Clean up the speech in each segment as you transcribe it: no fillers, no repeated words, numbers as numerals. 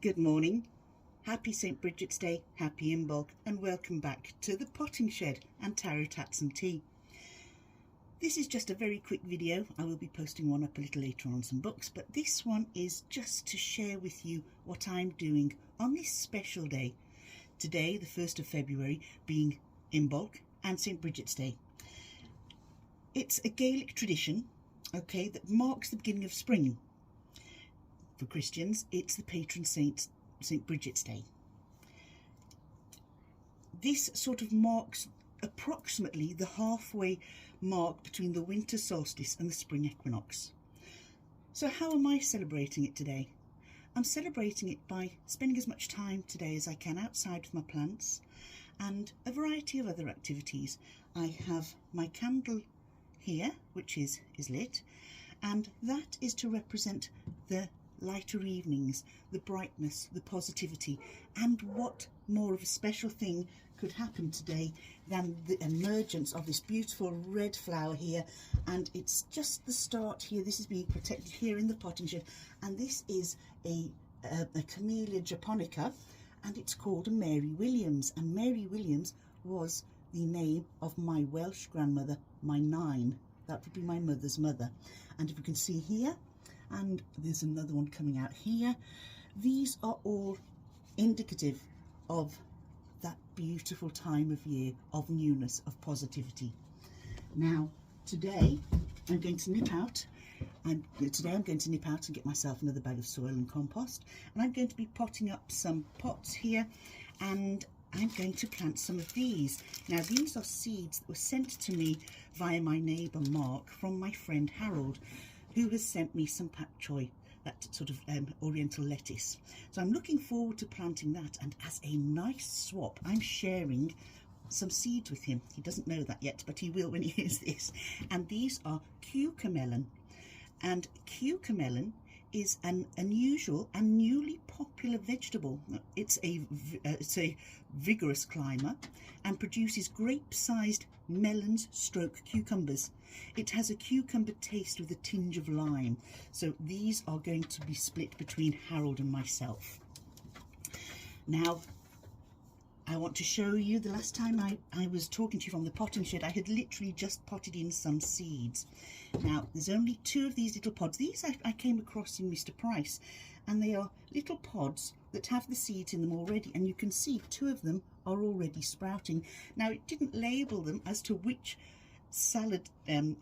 Good morning, happy St. Brigid's Day, happy Imbolc, and welcome back to the potting shed and tarot tats and tea. This is just a very quick video. I will be posting one up a little later on some books, but this one is just to share with you what I'm doing on this special day. Today, the 1st of February, being Imbolc and St. Brigid's Day. It's a Gaelic tradition, okay, that marks the beginning of spring. For Christians, it's the patron saint, St. Brigid's Day. This sort of marks approximately the halfway mark between the winter solstice and the spring equinox. So how am I celebrating it today? I'm celebrating it by spending as much time today as I can outside with my plants and a variety of other activities. I have my candle here, which is lit, and that is to represent the lighter evenings, the brightness, the positivity, and what more of a special thing could happen today than the emergence of this beautiful red flower here. And it's just the start here. This is being protected here in the potting shed, and this is a Camellia japonica, and it's called a Mary Williams. And Mary Williams was the name of my Welsh grandmother, my nine. That would be my mother's mother. And if you can see here, and there's another one coming out here, these are all indicative of that beautiful time of year of newness, of positivity. Now today I'm going to nip out and get myself another bag of soil and compost, and I'm going to be potting up some pots here, and I'm going to plant some of these. Now these are seeds that were sent to me via my neighbour Mark from my friend Harold, who has sent me some pak choi, that sort of oriental lettuce. So I'm looking forward to planting that, and as a nice swap, I'm sharing some seeds with him. He doesn't know that yet, but he will when he hears this. And these are cucamelon. And cucamelon is an unusual and newly popular vegetable. It's a vigorous climber and produces grape-sized melons stroke cucumbers. It has a cucumber taste with a tinge of lime. So these are going to be split between Harold and myself. Now, I want to show you, the last time I was talking to you from the potting shed, I had literally just potted in some seeds. Now, there's only 2 of these little pods. These I came across in Mr. Price, and they are little pods that have the seeds in them already, and you can see 2 of them are already sprouting. Now, it didn't label them as to which salad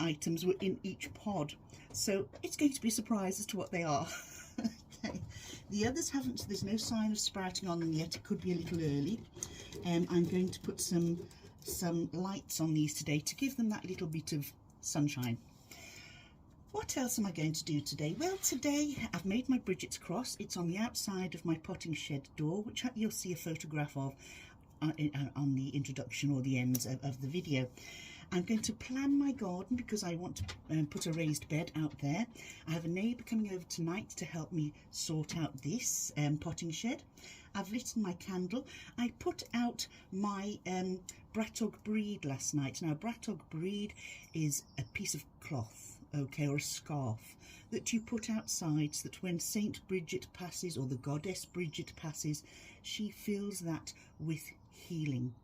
items were in each pod, so it's going to be a surprise as to what they are. Okay. The others haven't, there's no sign of sprouting on them yet. It could be a little early. I'm going to put some lights on these today to give them that little bit of sunshine. What else am I going to do today? Well, today I've made my Brigid's cross. It's on the outside of my potting shed door, which you'll see a photograph of on the introduction or the ends of the video. I'm going to plan my garden because I want to put a raised bed out there. I have a neighbour coming over tonight to help me sort out this potting shed. I've lit my candle. I put out my Bratog Brigid last night. Now, Bratog Brigid is a piece of cloth, okay, or a scarf that you put outside so that when Saint Brigid passes, or the goddess Brigid passes, she fills that with healing.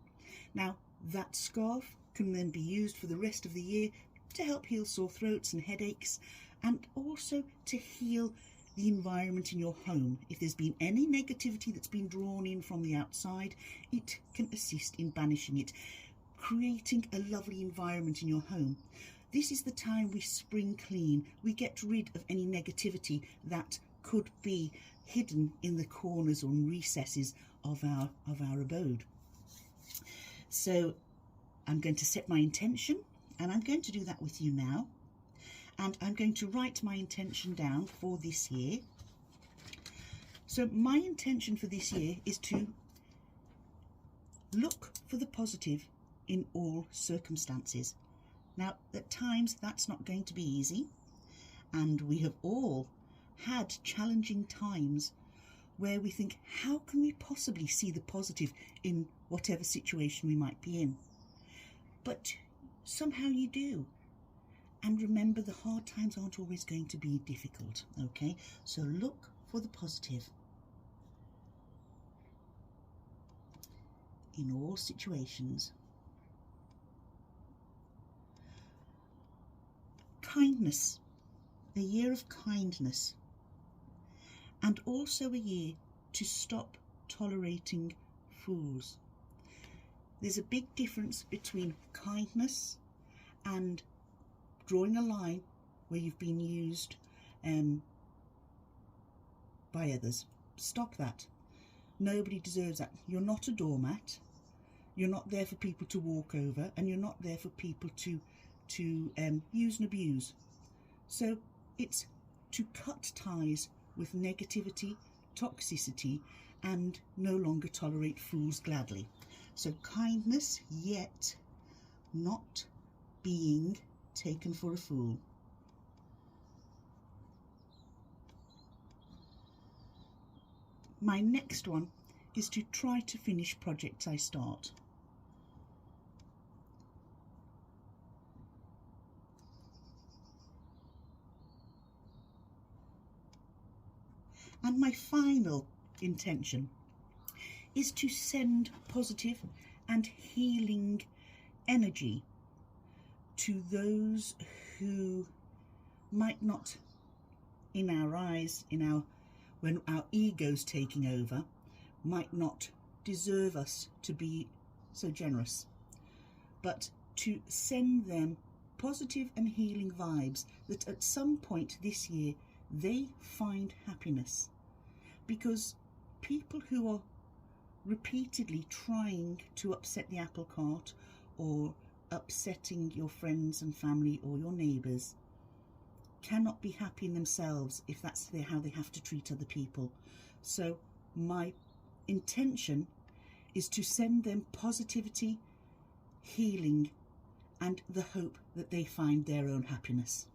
Now, that scarf can then be used for the rest of the year to help heal sore throats and headaches, and also to heal the environment in your home. If there's been any negativity that's been drawn in from the outside, it can assist in banishing it, creating a lovely environment in your home. This is the time we spring clean. We get rid of any negativity that could be hidden in the corners or recesses of our abode. So I'm going to set my intention, and I'm going to do that with you now. And I'm going to write my intention down for this year. So my intention for this year is to look for the positive in all circumstances. Now, at times that's not going to be easy, and we have all had challenging times where we think, how can we possibly see the positive in whatever situation we might be in? But somehow you do. And remember, the hard times aren't always going to be difficult, okay? So look for the positive. in all situations. Kindness, a year of kindness, and also a year to stop tolerating fools. There's a big difference between kindness and drawing a line where you've been used by others. Stop that. Nobody deserves that. You're not a doormat. You're not there for people to walk over, and you're not there for people to use and abuse. So it's to cut ties with negativity, toxicity, and no longer tolerate fools gladly. So kindness, yet not being taken for a fool. My next one is to try to finish projects I start. And my final intention is to send positive and healing energy to those who might not, in our eyes, when our ego's taking over, might not deserve us to be so generous, but to send them positive and healing vibes that at some point this year they find happiness. Because people who are repeatedly trying to upset the apple cart or upsetting your friends and family or your neighbours cannot be happy in themselves if that's how they have to treat other people. So my intention is to send them positivity, healing, and the hope that they find their own happiness.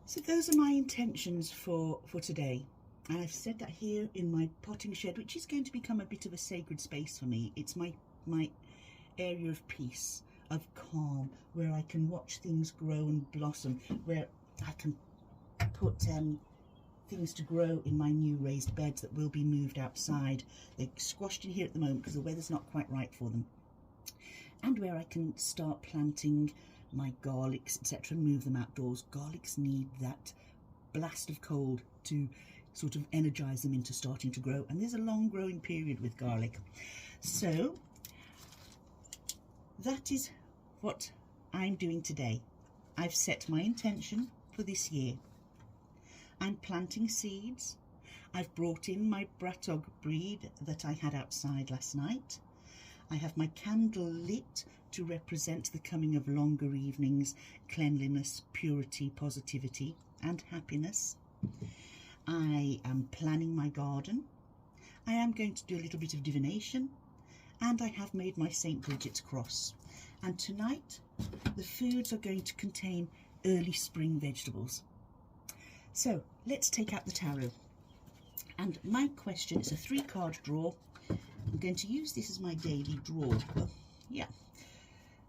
So those are my intentions for today. And I've said that here in my potting shed, which is going to become a bit of a sacred space for me. It's my area of peace, of calm, where I can watch things grow and blossom, where I can put things to grow in my new raised beds that will be moved outside. They're squashed in here at the moment because the weather's not quite right for them. And where I can start planting my garlics, etc., and move them outdoors. Garlics need that blast of cold to sort of energize them into starting to grow, and there's a long growing period with garlic. So that is what I'm doing today. I've set my intention for this year. I'm planting seeds. I've brought in my Bratog breed that I had outside last night. I have my candle lit to represent the coming of longer evenings, cleanliness, purity, positivity, and happiness. I am planning my garden. I am going to do a little bit of divination, and I have made my St. Brigid's cross. And tonight, the foods are going to contain early spring vegetables. So let's take out the tarot. And my question is a 3-card draw. I'm going to use this as my daily draw. Well, yeah.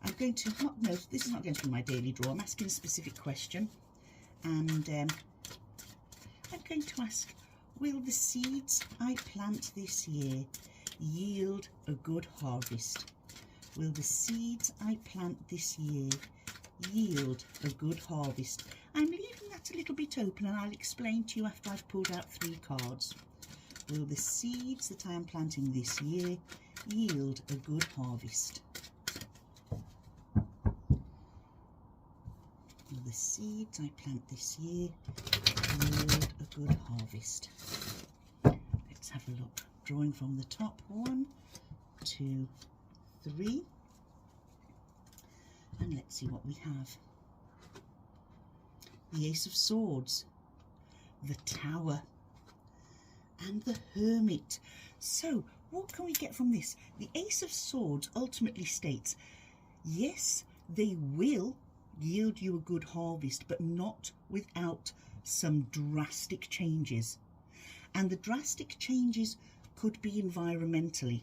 I'm going to, no, this is not going to be my daily draw. I'm asking a specific question. And I'm going to ask, will the seeds I plant this year yield a good harvest? Will the seeds I plant this year yield a good harvest? I'm leaving that a little bit open, and I'll explain to you after I've pulled out 3 cards. Will the seeds that I am planting this year yield a good harvest? Will the seeds I plant this year yield a good harvest? Let's have a look. Drawing from the top. 1, 2, 3. And let's see what we have. The Ace of Swords, the Tower, and the Hermit. So what can we get from this? The Ace of Swords ultimately states, yes, They will yield you a good harvest, but not without some drastic changes. And the drastic changes could be environmentally.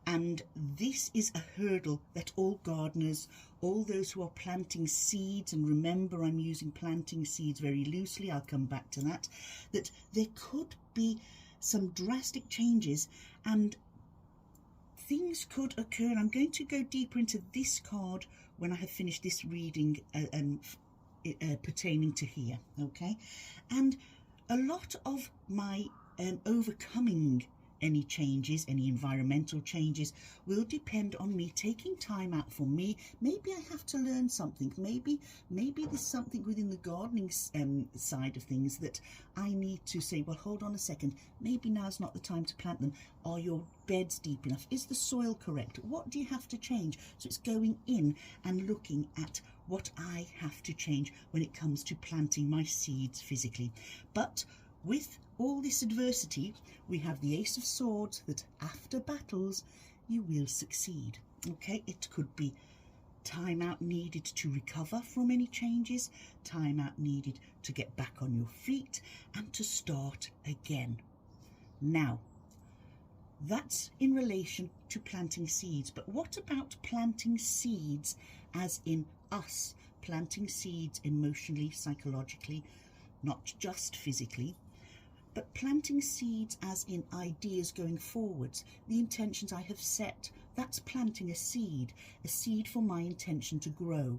And this is a hurdle that all gardeners, all those who are planting seeds, and remember I'm using planting seeds very loosely, I'll come back to that, that there could be some drastic changes and things could occur. And I'm going to go deeper into this card when I have finished this reading pertaining to here, okay? And a lot of my overcoming any changes, any environmental changes, will depend on me taking time out for me. Maybe I have to learn something. Maybe there's something within the gardening side of things that I need to say, well, hold on a second. Maybe now's not the time to plant them. Are your beds deep enough? Is the soil correct? What do you have to change? So it's going in and looking at what I have to change when it comes to planting my seeds physically. But with all this adversity, we have the Ace of Swords, that after battles you will succeed. Okay, it could be time out needed to recover from any changes, time out needed to get back on your feet and to start again. Now, that's in relation to planting seeds, but what about planting seeds as in us, planting seeds emotionally, psychologically, not just physically, but planting seeds as in ideas going forwards, the intentions I have set. That's planting a seed for my intention to grow.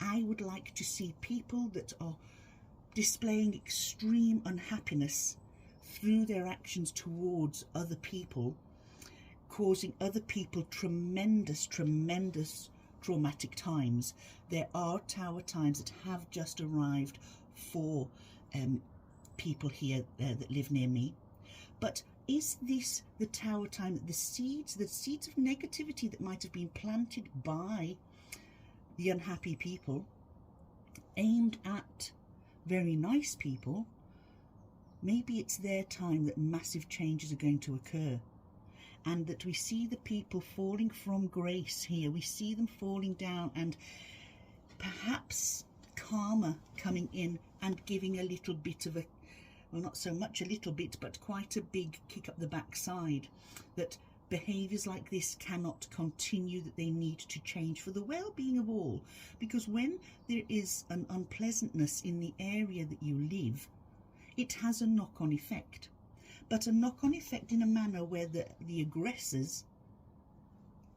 I would like to see people that are displaying extreme unhappiness through their actions towards other people, causing other people tremendous traumatic times. There are tower times that have just arrived for people here that live near me. But is this the tower time that the seeds of negativity that might have been planted by the unhappy people, aimed at very nice people, maybe it's their time that massive changes are going to occur, and that we see the people falling from grace here, we see them falling down, and perhaps karma coming in and giving a little bit of a, well, not so much a little bit, but quite a big kick up the backside, that behaviours like this cannot continue, that they need to change for the well-being of all. Because when there is an unpleasantness in the area that you live, it has a knock-on effect. But a knock-on effect in a manner where the aggressors,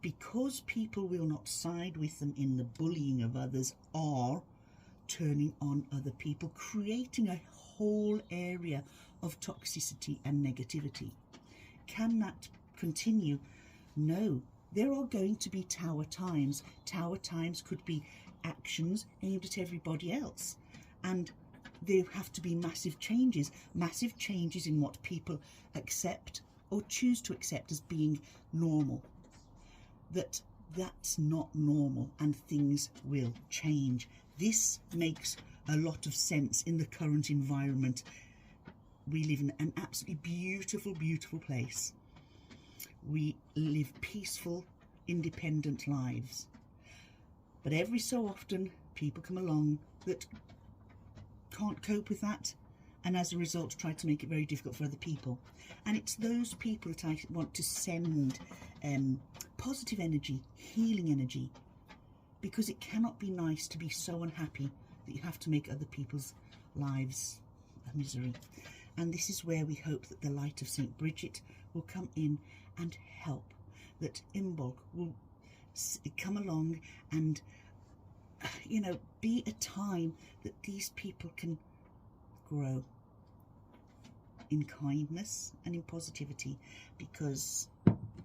because people will not side with them in the bullying of others, are turning on other people, creating a whole area of toxicity and negativity. Can that continue? No. There are going to be tower times. Tower times could be actions aimed at everybody else, and there have to be massive changes in what people accept or choose to accept as being normal. That's not normal, and things will change. This makes a lot of sense in the current environment. We live in an absolutely beautiful place. We live peaceful, independent lives. But every so often people come along that can't cope with that, and as a result try to make it very difficult for other people. And it's those people that I want to send positive energy, healing energy, because it cannot be nice to be so unhappy that you have to make other people's lives a misery. And this is where we hope that the light of St. Brigid will come in and help, that Imbolc will come along and, you know, be a time that these people can grow in kindness and in positivity, because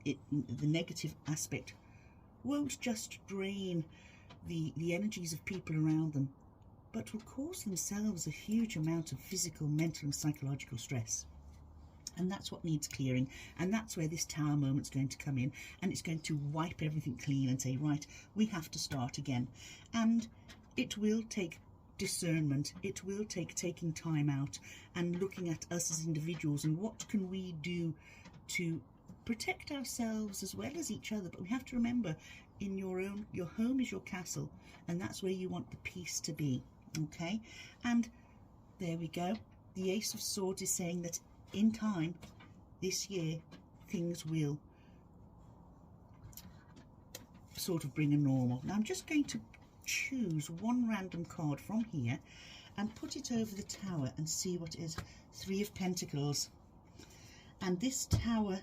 the negative aspect won't just drain the energies of people around them, but will cause themselves a huge amount of physical, mental and psychological stress. And that's what needs clearing, and that's where this tower moment's going to come in, and it's going to wipe everything clean and say, right, we have to start again. And it will take discernment, it will take taking time out and looking at us as individuals, and what can we do to protect ourselves as well as each other, but we have to remember, in your home is your castle, and that's where you want the peace to be. Okay, and there we go. The Ace of Swords is saying that in time this year things will sort of bring a normal. Now I'm just going to choose one random card from here and put it over the tower and see what it is. 3 of Pentacles. And this tower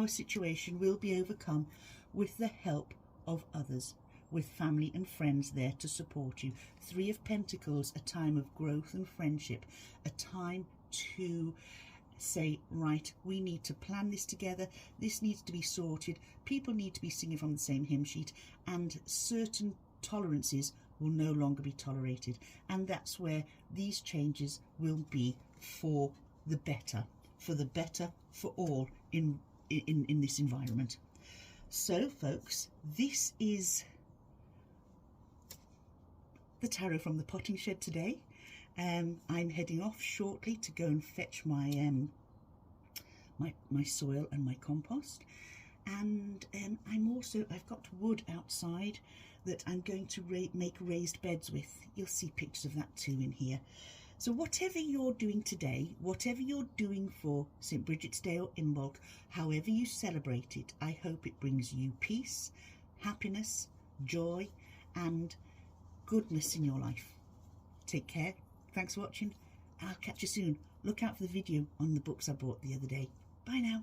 situation will be overcome with the help of others, with family and friends there to support you. 3 of Pentacles, a time of growth and friendship, a time to say, right, we need to plan this together, this needs to be sorted, people need to be singing from the same hymn sheet, and certain tolerances will no longer be tolerated. And that's where these changes will be for the better for all in this environment. So folks, this is the tarot from the potting shed today. I'm heading off shortly to go and fetch my my soil and my compost, and I've got wood outside that I'm going to make raised beds with. You'll see pictures of that too in here. So whatever you're doing today, whatever you're doing for St. Brigid's Day or Imbolc, however you celebrate it, I hope it brings you peace, happiness, joy and goodness in your life. Take care. Thanks for watching. I'll catch you soon. Look out for the video on the books I bought the other day. Bye now.